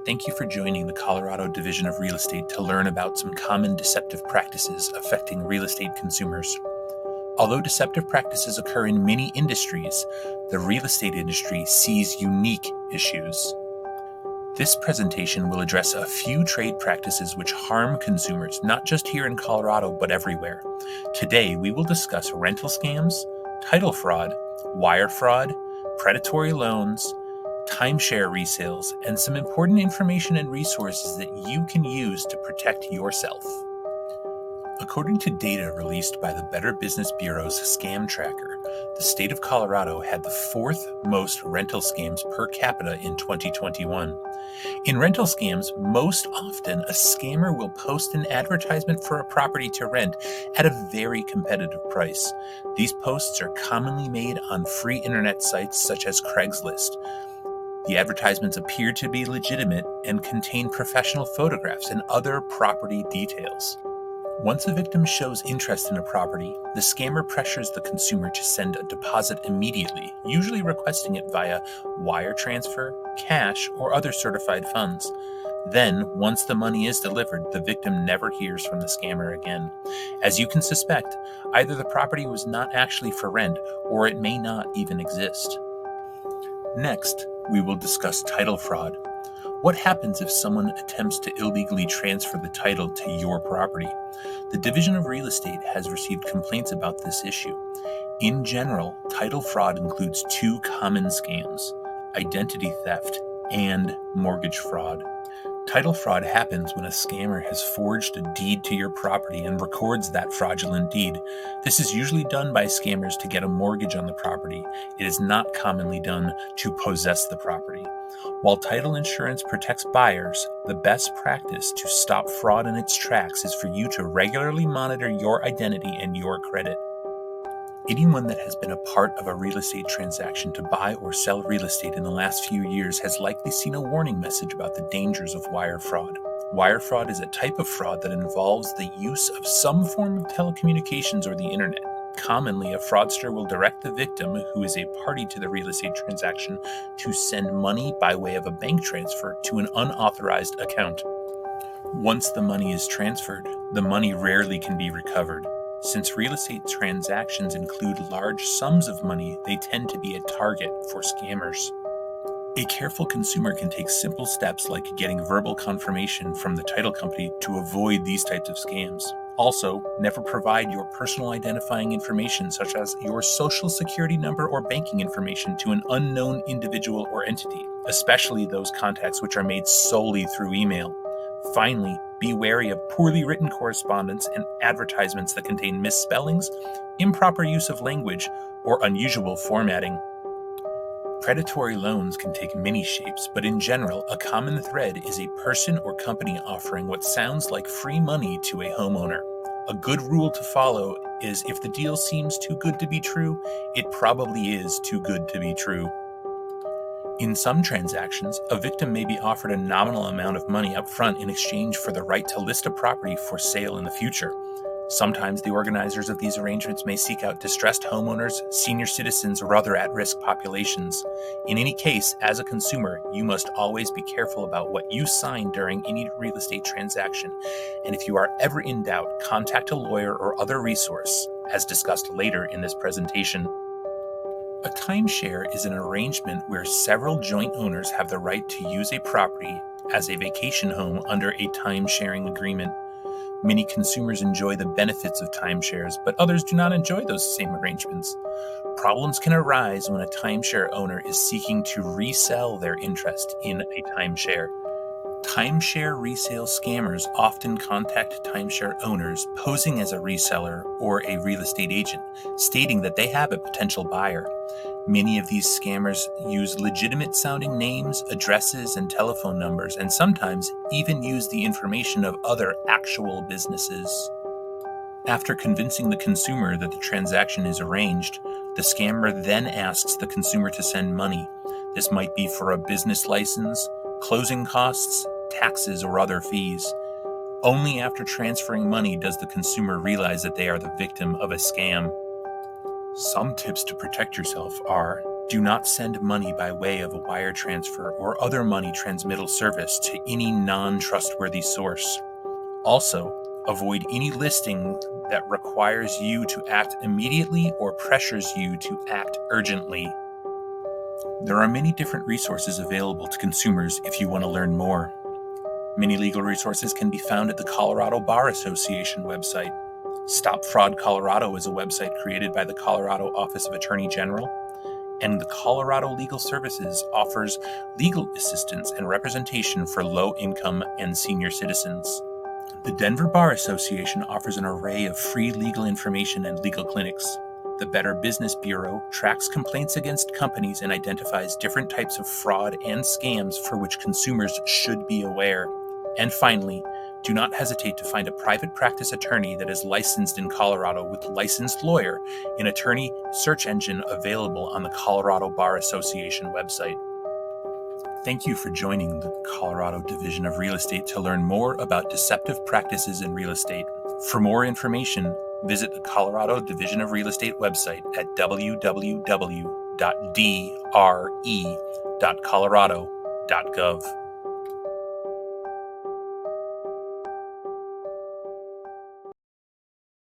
Thank you for joining the Colorado Division of Real Estate to learn about some common deceptive practices affecting real estate consumers. Although deceptive practices occur in many industries, the real estate industry sees unique issues. This presentation will address a few trade practices which harm consumers, not just here in Colorado, but everywhere. Today, we will discuss rental scams, title fraud, wire fraud, predatory loans, timeshare resales, and some important information and resources that you can use to protect yourself. According to data released by the Better Business Bureau's Scam Tracker, the state of Colorado had the fourth most rental scams per capita in 2021. In rental scams, most often a scammer will post an advertisement for a property to rent at a very competitive price. These posts are commonly made on free internet sites such as Craigslist. The advertisements appear to be legitimate and contain professional photographs and other property details. Once a victim shows interest in a property, the scammer pressures the consumer to send a deposit immediately, usually requesting it via wire transfer, cash, or other certified funds. Then, once the money is delivered, the victim never hears from the scammer again. As you can suspect, either the property was not actually for rent, or it may not even exist. Next, we will discuss title fraud. What happens if someone attempts to illegally transfer the title to your property? The Division of Real Estate has received complaints about this issue. In general, title fraud includes two common scams: identity theft and mortgage fraud. Title fraud happens when a scammer has forged a deed to your property and records that fraudulent deed. This is usually done by scammers to get a mortgage on the property. It is not commonly done to possess the property. While title insurance protects buyers, the best practice to stop fraud in its tracks is for you to regularly monitor your identity and your credit. Anyone that has been a part of a real estate transaction to buy or sell real estate in the last few years has likely seen a warning message about the dangers of wire fraud. Wire fraud is a type of fraud that involves the use of some form of telecommunications or the internet. Commonly, a fraudster will direct the victim, who is a party to the real estate transaction, to send money by way of a bank transfer to an unauthorized account. Once the money is transferred, the money rarely can be recovered. Since real estate transactions include large sums of money, they tend to be a target for scammers. A careful consumer can take simple steps like getting verbal confirmation from the title company to avoid these types of scams. Also, never provide your personal identifying information, such as your social security number or banking information, to an unknown individual or entity, especially those contacts which are made solely through email. Finally, be wary of poorly written correspondence and advertisements that contain misspellings, improper use of language, or unusual formatting. Predatory loans can take many shapes, but in general, a common thread is a person or company offering what sounds like free money to a homeowner. A good rule to follow is if the deal seems too good to be true, it probably is too good to be true. In some transactions, a victim may be offered a nominal amount of money up front in exchange for the right to list a property for sale in the future. Sometimes the organizers of these arrangements may seek out distressed homeowners, senior citizens, or other at-risk populations. In any case, as a consumer, you must always be careful about what you sign during any real estate transaction. And if you are ever in doubt, contact a lawyer or other resource, as discussed later in this presentation. A timeshare is an arrangement where several joint owners have the right to use a property as a vacation home under a time-sharing agreement. Many consumers enjoy the benefits of timeshares, but others do not enjoy those same arrangements. Problems can arise when a timeshare owner is seeking to resell their interest in a timeshare. Timeshare resale scammers often contact timeshare owners posing as a reseller or a real estate agent, stating that they have a potential buyer. Many of these scammers use legitimate-sounding names, addresses, and telephone numbers, and sometimes even use the information of other actual businesses. After convincing the consumer that the transaction is arranged, the scammer then asks the consumer to send money. This might be for a business license, closing costs, taxes, or other fees. Only after transferring money does the consumer realize that they are the victim of a scam. Some tips to protect yourself are: Do not send money by way of a wire transfer or other money transmittal service to any non-trustworthy source. Also, avoid any listing that requires you to act immediately or pressures you to act urgently. There are many different resources available to consumers if you want to learn more. Many legal resources can be found at the Colorado Bar Association website. Stop Fraud Colorado is a website created by the Colorado Office of Attorney General, and the Colorado Legal Services offers legal assistance and representation for low-income and senior citizens. The Denver Bar Association offers an array of free legal information and legal clinics. The Better Business Bureau tracks complaints against companies and identifies different types of fraud and scams for which consumers should be aware. And finally, do not hesitate to find a private practice attorney that is licensed in Colorado with Licensed Lawyer, an attorney search engine available on the Colorado Bar Association website. Thank you for joining the Colorado Division of Real Estate to learn more about deceptive practices in real estate. For more information, visit the Colorado Division of Real Estate website at www.dre.colorado.gov.